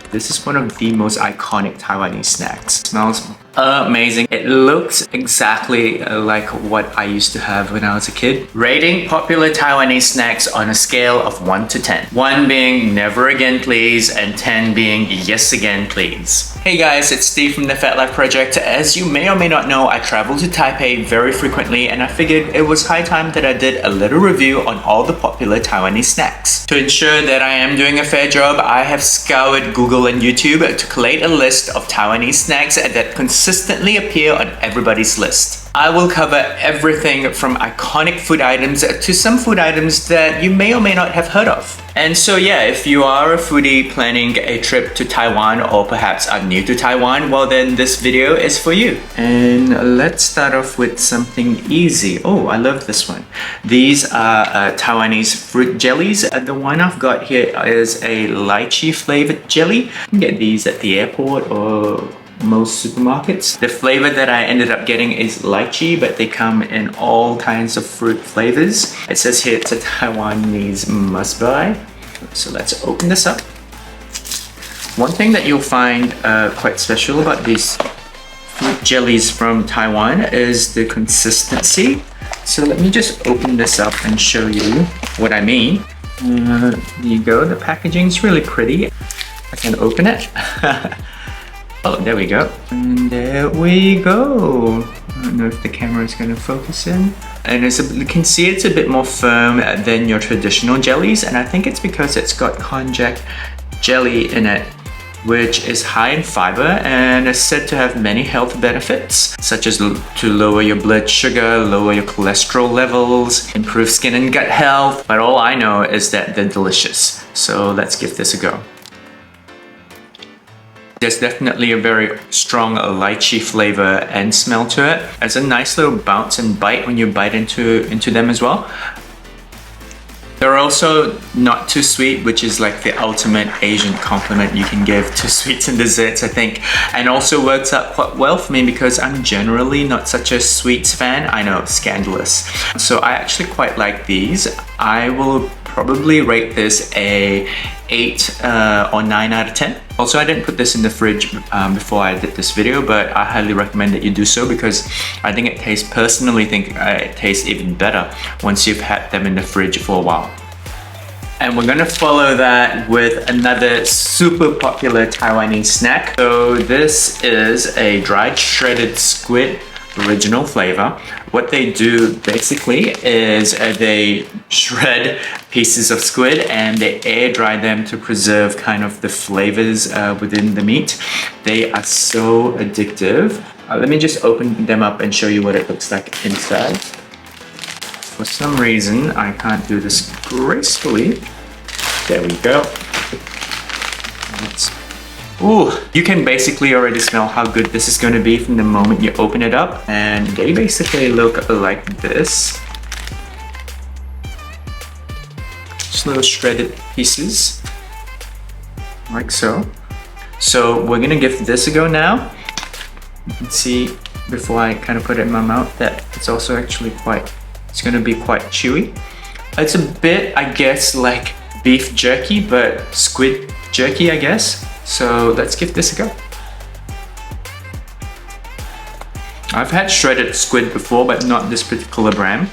This is one of the most iconic Taiwanese snacks. It smells amazing. It looks exactly like what I used to have when I was a kid. Rating popular Taiwanese snacks on a scale of 1 to 10. 1 being never again please, and 10 being yes again please. Hey guys, it's Steve from the Fat Life Project. As you may or may not know, I travel to Taipei very frequently, and I figured it was high time that I did a little review on all the popular Taiwanese snacks. To ensure that I am doing a fair job, I have scoured Google and YouTube to collate a list of Taiwanese snacks that consistently appear on everybody's list. I will cover everything from iconic food items to some food items that you may or may not have heard of. And so yeah, if you are a foodie planning a trip to Taiwan, or perhaps are new to Taiwan, well then this video is for you. And let's start off with something easy. Oh, I love this one. These are Taiwanese fruit jellies. The one I've got here is a lychee flavored jelly. You can get these at the airport or most supermarkets. The flavor that I ended up getting is lychee, but they come in all kinds of fruit flavors. It says here it's a Taiwanese must buy. So let's open this up. One thing that you'll find quite special about these fruit jellies from Taiwan is the consistency. So let me just open this up and show you what I mean. There you go, the packaging is really pretty. I can open it. Oh, there we go. And there we go. I don't know if the camera is going to focus in. And you can see it's a bit more firm than your traditional jellies. And I think it's because it's got konjac jelly in it, which is high in fiber and is said to have many health benefits, such as to lower your blood sugar, lower your cholesterol levels, improve skin and gut health. But all I know is that they're delicious. So let's give this a go. There's definitely a very strong lychee flavor and smell to it. There's a nice little bounce and bite when you bite into them as well. They're also not too sweet, which is like the ultimate Asian compliment you can give to sweets and desserts, I think. And also works out quite well for me because I'm generally not such a sweets fan. I know, scandalous. So I actually quite like these. I will probably rate this a 8 or 9 out of 10. Also, I didn't put this in the fridge before I did this video, but I highly recommend that you do so because I think it tastes, personally think it tastes even better once you've had them in the fridge for a while. And we're gonna follow that with another super popular Taiwanese snack. So this is a dried shredded squid original flavor. What they do basically is they shred pieces of squid and they air dry them to preserve kind of the flavors within the meat. They are so addictive. Let me just open them up and show you what it looks like inside. For some reason, I can't do this gracefully. There we go. Ooh, you can basically already smell how good this is going to be from the moment you open it up. And they basically look like this. Just little shredded pieces. Like so. So we're going to give this a go now. You can see before I kind of put it in my mouth that it's also actually it's going to be quite chewy. It's a bit, I guess, like beef jerky, but squid jerky, I guess. So let's give this a go. I've had shredded squid before, but not this particular brand.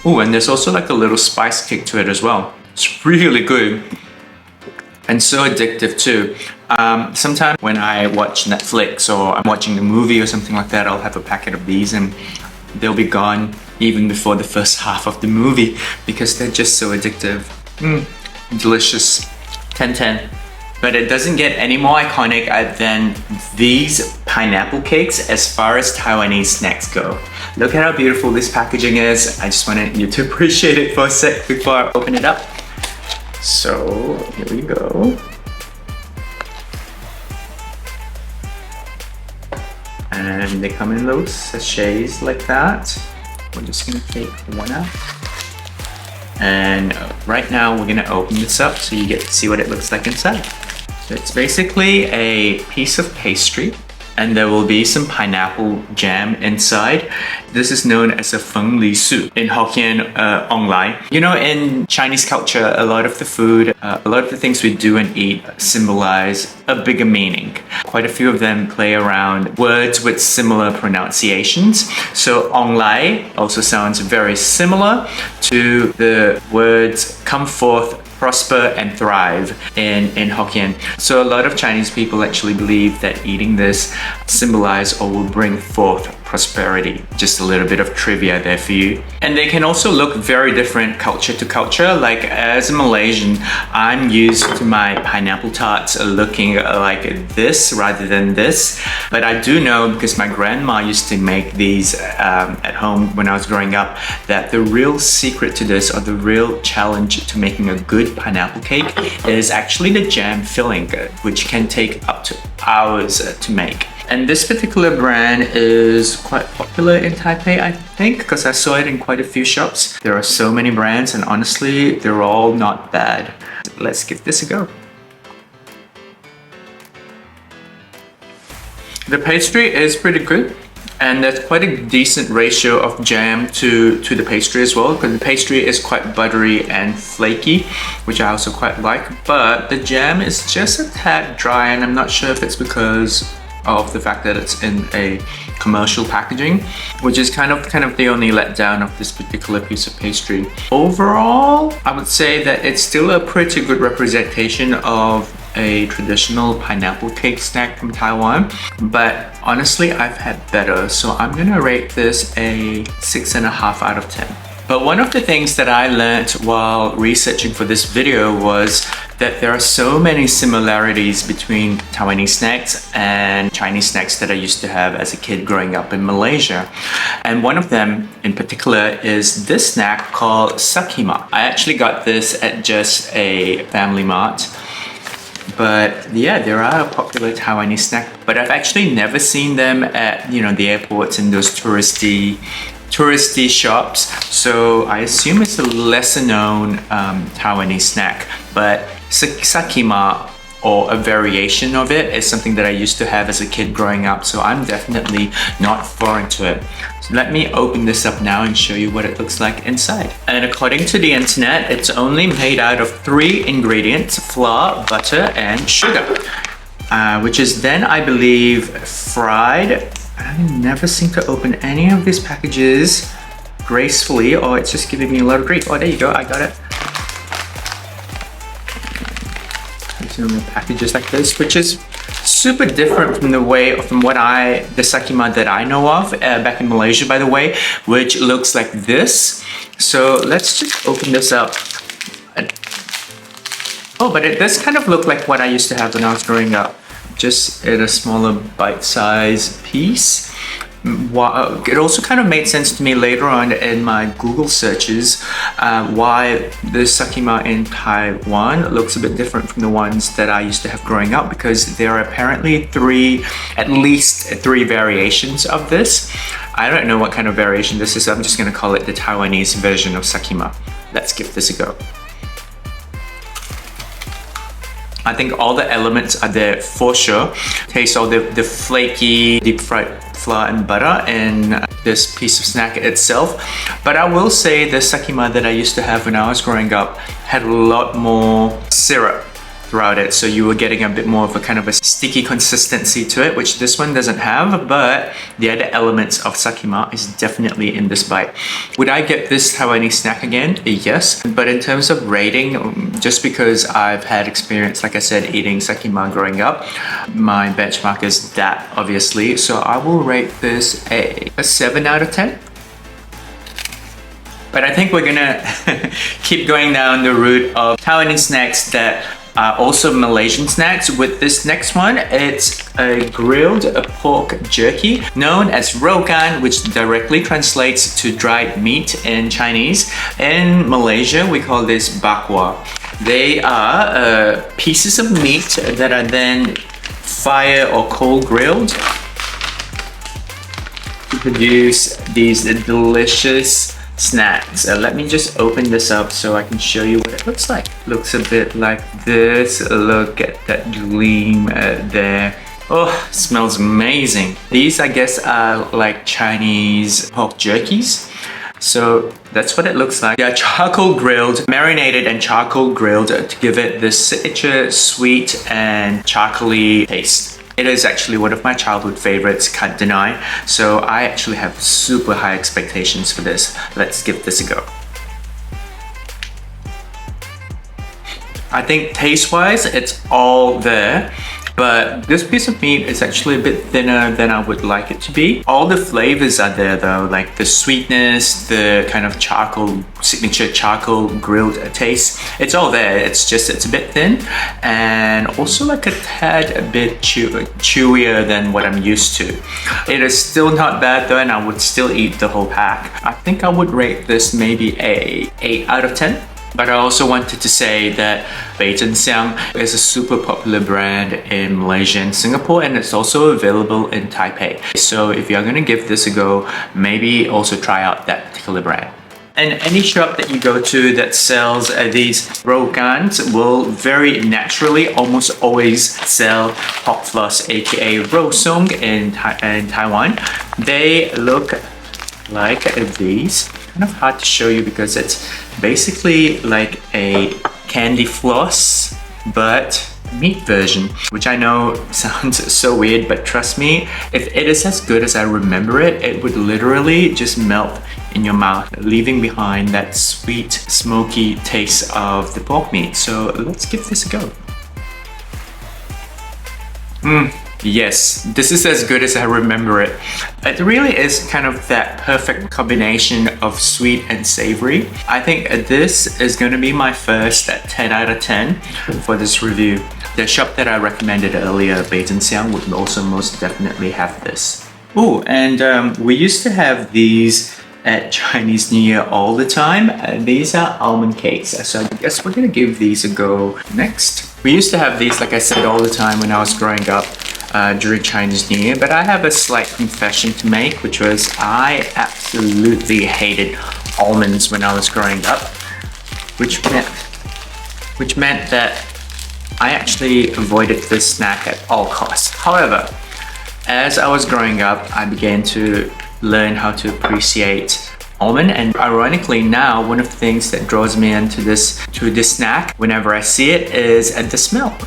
Oh, and there's also like a little spice kick to it as well. It's really good and so addictive too. Sometimes when I watch Netflix or I'm watching a movie or something like that, I'll have a packet of these and they'll be gone even before the first half of the movie because they're just so addictive. Delicious. 10/10. But it doesn't get any more iconic than these pineapple cakes as far as Taiwanese snacks go. Look at how beautiful this packaging is. I just wanted you to appreciate it for a sec before I open it up. So here we go. And they come in little sachets like that. We're just gonna take one out. And right now we're gonna open this up so you get to see what it looks like inside. So it's basically a piece of pastry and there will be some pineapple jam inside. This is known as a feng li su in Hokkien, online. You know, in Chinese culture, a lot of the food, a lot of the things we do and eat symbolize a bigger meaning. Quite a few of them play around words with similar pronunciations. So ong lai also sounds very similar to the words come forth, prosper and thrive in Hokkien. So a lot of Chinese people actually believe that eating this symbolize or will bring forth prosperity. Just a little bit of trivia there for you. And they can also look very different culture to culture. Like as a Malaysian, I'm used to my pineapple tarts looking like this rather than this. But I do know, because my grandma used to make these at home when I was growing up, that the real secret to this, or the real challenge to making a good pineapple cake, is actually the jam filling, which can take up to hours to make. And this particular brand is quite popular in Taipei, I think, because I saw it in quite a few shops. There are so many brands, and honestly, they're all not bad. Let's give this a go. The pastry is pretty good, and there's quite a decent ratio of jam to the pastry as well, because the pastry is quite buttery and flaky, which I also quite like, but the jam is just a tad dry, and I'm not sure if it's because of the fact that it's in a commercial packaging, which is kind of the only letdown of this particular piece of pastry. Overall, I would say that it's still a pretty good representation of a traditional pineapple cake snack from Taiwan, but honestly, I've had better, so I'm gonna rate this a 6.5 out of 10. But one of the things that I learned while researching for this video was that there are so many similarities between Taiwanese snacks and Chinese snacks that I used to have as a kid growing up in Malaysia. And one of them in particular is this snack called sakima. I actually got this at just a family mart. But yeah, they are a popular Taiwanese snack, but I've actually never seen them at, you know, the airports and those touristy shops. So I assume it's a lesser known Taiwanese snack, but sakima, or a variation of it, is something that I used to have as a kid growing up, so I'm definitely not foreign to it. So let me open this up now and show you what it looks like inside. And according to the internet, it's only made out of 3 ingredients: flour, butter, and sugar, which is then, I believe, fried. I never seem to open any of these packages gracefully, or it's just giving me a lot of grief. Oh, there you go, I got it. Packages like this, which is super different from the sakima that I know of back in Malaysia, by the way, which looks like this. So let's just open this up. Oh, but it does kind of look like what I used to have when I was growing up, just in a smaller bite-sized piece. It also kind of made sense to me later on in my Google searches why the sakima in Taiwan looks a bit different from the ones that I used to have growing up, because there are apparently at least three variations of this. I don't know what kind of variation this is, I'm just going to call it the Taiwanese version of sakima. Let's give this a go. I think all the elements are there for sure. Taste all the flaky, deep fried flour and butter in this piece of snack itself. But I will say the sakima that I used to have when I was growing up had a lot more syrup throughout it, so you were getting a bit more of a kind of a sticky consistency to it, which this one doesn't have, but the other elements of sakima is definitely in this bite. Would I get this Taiwanese snack again? Yes, but in terms of rating, just because I've had experience, like I said, eating sakima growing up, my benchmark is that, obviously, so I will rate this a 7 out of 10. But I think we're gonna keep going down the route of Taiwanese snacks that also Malaysian snacks with this next one. It's a grilled pork jerky known as rogan, which directly translates to dried meat in Chinese. In Malaysia, we call this bakwa. They are pieces of meat that are then fire or coal grilled to produce these delicious snacks. Let me just open this up so I can show you what it looks like. Looks a bit like this. Look at that gleam there. Oh, smells amazing. These, I guess, are like Chinese pork jerkies. So that's what it looks like. They're charcoal grilled, marinated and charcoal grilled to give it this signature sweet and charcoaly taste. It is actually one of my childhood favorites, can't deny. So I actually have super high expectations for this. Let's give this a go. I think taste-wise, it's all there. But this piece of meat is actually a bit thinner than I would like it to be. All the flavors are there though, like the sweetness, the kind of charcoal, signature charcoal grilled taste. It's all there, it's a bit thin and also like a tad a bit chewier than what I'm used to. It is still not bad though, and I would still eat the whole pack. I think I would rate this maybe a 8 out of 10. But I also wanted to say that Bei Zhen Xiang is a super popular brand in Malaysia and Singapore, and it's also available in Taipei. So if you're gonna give this a go, maybe also try out that particular brand. And any shop that you go to that sells these rogans will very naturally almost always sell hot floss, aka rosong in Taiwan. They look like these. Kind of hard to show you because it's basically like a candy floss but meat version, which I know sounds so weird, but trust me, if it is as good as I remember it, it would literally just melt in your mouth, leaving behind that sweet, smoky taste of the pork meat. So let's give this a go. Yes, this is as good as I remember it. It really is kind of that perfect combination of sweet and savory. I think this is going to be my first 10 out of 10 for this review. The shop that I recommended earlier, Bei Zhen Xiang, would also most definitely have this. Oh, and we used to have these at Chinese New Year all the time. These are almond cakes, so I guess we're gonna give these a go next. We used to have these, like I said, all the time when I was growing up during Chinese New Year, but I have a slight confession to make, which was I absolutely hated almonds when I was growing up, which meant that I actually avoided this snack at all costs. However, as I was growing up, I began to learn how to appreciate almond, and ironically now one of the things that draws me into this snack whenever I see it is the smell.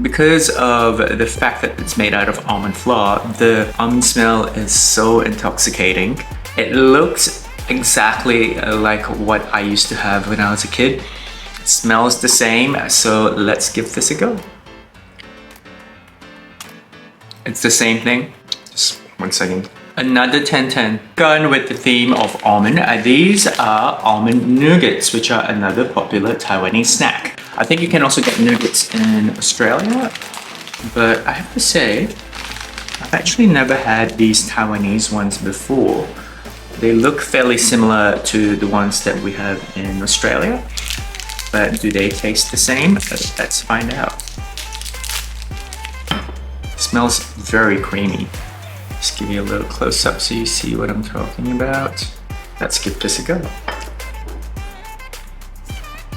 Because of the fact that it's made out of almond flour, the almond smell is so intoxicating. It looks exactly like what I used to have when I was a kid. It smells the same, so let's give this a go. It's the same thing. Just 1 second. Another 10-10. Gone with the theme of almond. These are almond nougats, which are another popular Taiwanese snack. I think you can also get nougats in Australia, but I have to say, I've actually never had these Taiwanese ones before. They look fairly similar to the ones that we have in Australia, but do they taste the same? Let's find out. It smells very creamy. Just give you a little close up so you see what I'm talking about. Let's give this a go.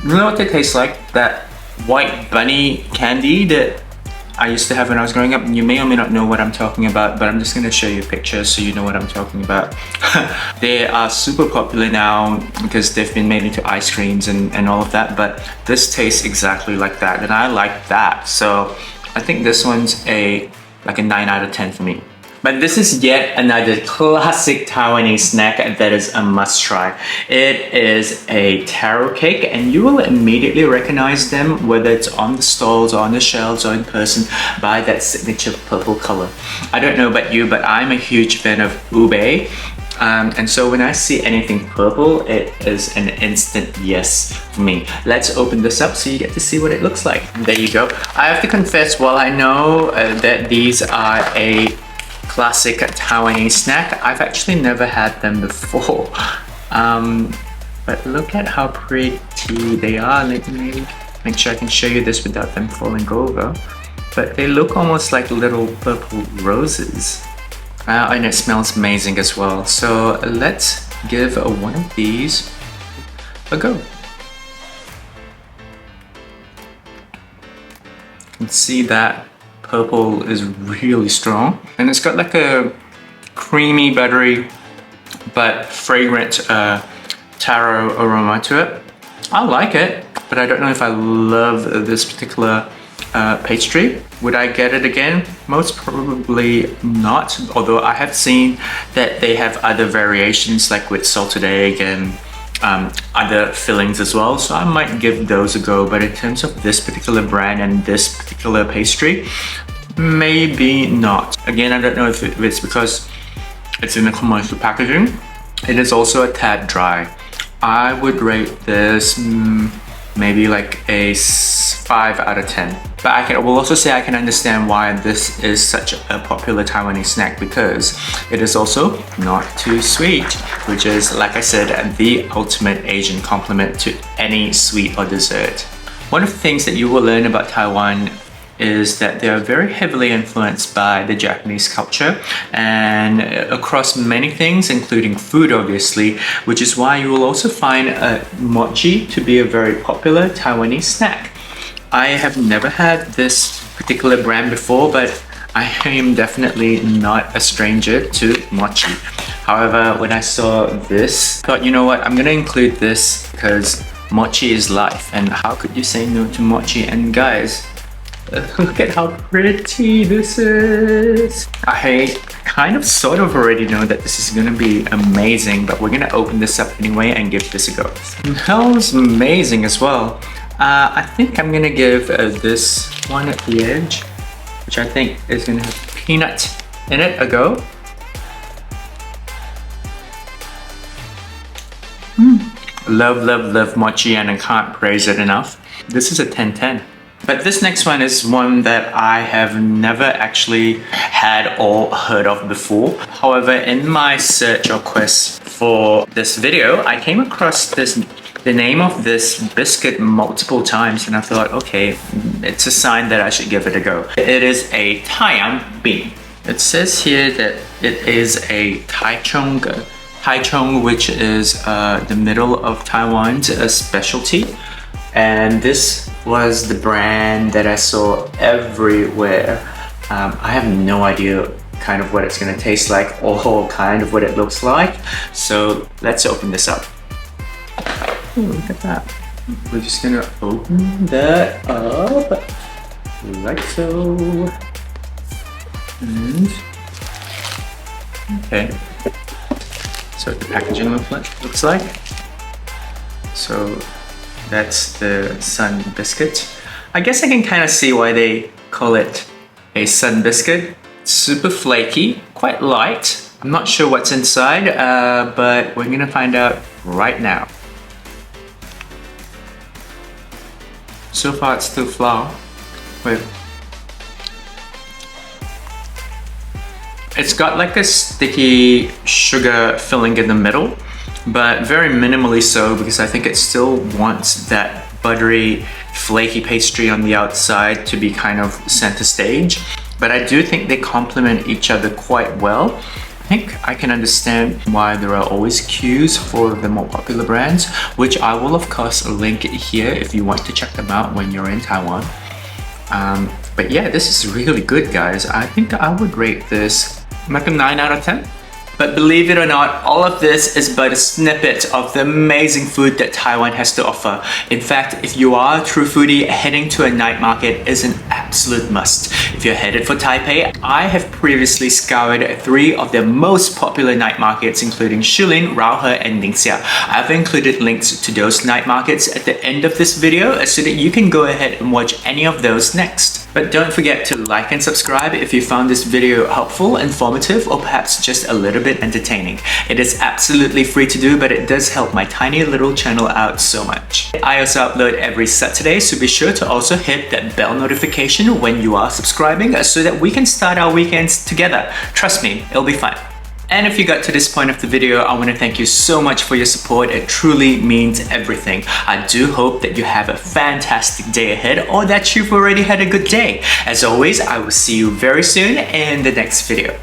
You know what they taste like? That white bunny candy that I used to have when I was growing up. You may or may not know what I'm talking about, but I'm just gonna show you a picture so you know what I'm talking about. They are super popular now because they've been made into ice creams and all of that, but this tastes exactly like that, and I like that. So I think this one's like a 9 out of 10 for me. But this is yet another classic Taiwanese snack that is a must try. It is a taro cake, and you will immediately recognize them, whether it's on the stalls or on the shelves or in person, by that signature purple color. I don't know about you, but I'm a huge fan of ube. And so when I see anything purple, it is an instant yes for me. Let's open this up so you get to see what it looks like. There you go. I have to confess, while I know that these are a classic Taiwanese snack, I've actually never had them before. But look at how pretty they are. Let me make sure I can show you this without them falling over. But they look almost like little purple roses. And it smells amazing as well. So let's give one of these a go. You can see that purple is really strong. And it's got like a creamy, buttery, but fragrant taro aroma to it. I like it, but I don't know if I love this particular pastry. Would I get it again? Most probably not, although I have seen that they have other variations like with salted egg and other fillings as well, so I might give those a go. But in terms of this particular brand and this particular pastry, maybe not. Again, I don't know if it's because it's in a commercial packaging. It is also a tad dry. I would rate this maybe like a 5 out of 10. But I will also say I can understand why this is such a popular Taiwanese snack, because it is also not too sweet, which is, like I said, the ultimate Asian complement to any sweet or dessert. One of the things that you will learn about Taiwan is that they are very heavily influenced by the Japanese culture and across many things, including food obviously, which is why you will also find mochi to be a very popular Taiwanese snack. I have never had this particular brand before, but I am definitely not a stranger to mochi. However, when I saw this, I thought, you know what, I'm gonna include this because mochi is life, and how could you say no to mochi? And guys, look at how pretty this is. I kind of sort of already know that this is gonna be amazing, but we're gonna open this up anyway and give this a go. It smells amazing as well. I think I'm gonna give this one at the edge, which I think is gonna have peanut in it, a go. Love, love, love mochi, and I can't praise it enough. This is a 10/10. But this next one is one that I have never actually had or heard of before. However, in my search or quest for this video, I came across the name of this biscuit multiple times, and I thought, okay, it's a sign that I should give it a go. It is a Taiwan bean. It says here that it is a Taichung, which is the middle of Taiwan's specialty. And this was the brand that I saw everywhere. I have no idea kind of what it's gonna taste like or kind of what it looks like. So let's open this up. Oh, look at that. We're just gonna open that up like so. And okay. So the packaging looks like. So that's the sun biscuit. I guess I can kind of see why they call it a sun biscuit. Super flaky, quite light. I'm not sure what's inside, but we're gonna find out right now. So far it's still flour. It's got like a sticky sugar filling in the middle, but very minimally so, because I think it still wants that buttery, flaky pastry on the outside to be kind of center stage. But I do think they complement each other quite well. I think I can understand why there are always queues for the more popular brands, which I will of course link here if you want to check them out when you're in Taiwan. But yeah, this is really good, guys. I think I would rate this like a 9 out of 10. But believe it or not, all of this is but a snippet of the amazing food that Taiwan has to offer. In fact, if you are a true foodie, heading to a night market is an absolute must. If you're headed for Taipei, I have previously scoured 3 of the most popular night markets, including Shilin, Raohe, and Ningxia. I've included links to those night markets at the end of this video so that you can go ahead and watch any of those next. But don't forget to like and subscribe if you found this video helpful, informative, or perhaps just a little bit entertaining. It is absolutely free to do, but it does help my tiny little channel out so much. I also upload every Saturday, so be sure to also hit that bell notification when you are subscribing so that we can start our weekends together. Trust me, it'll be fun. And if you got to this point of the video, I want to thank you so much for your support. It truly means everything. I do hope that you have a fantastic day ahead, or that you've already had a good day. As always, I will see you very soon in the next video.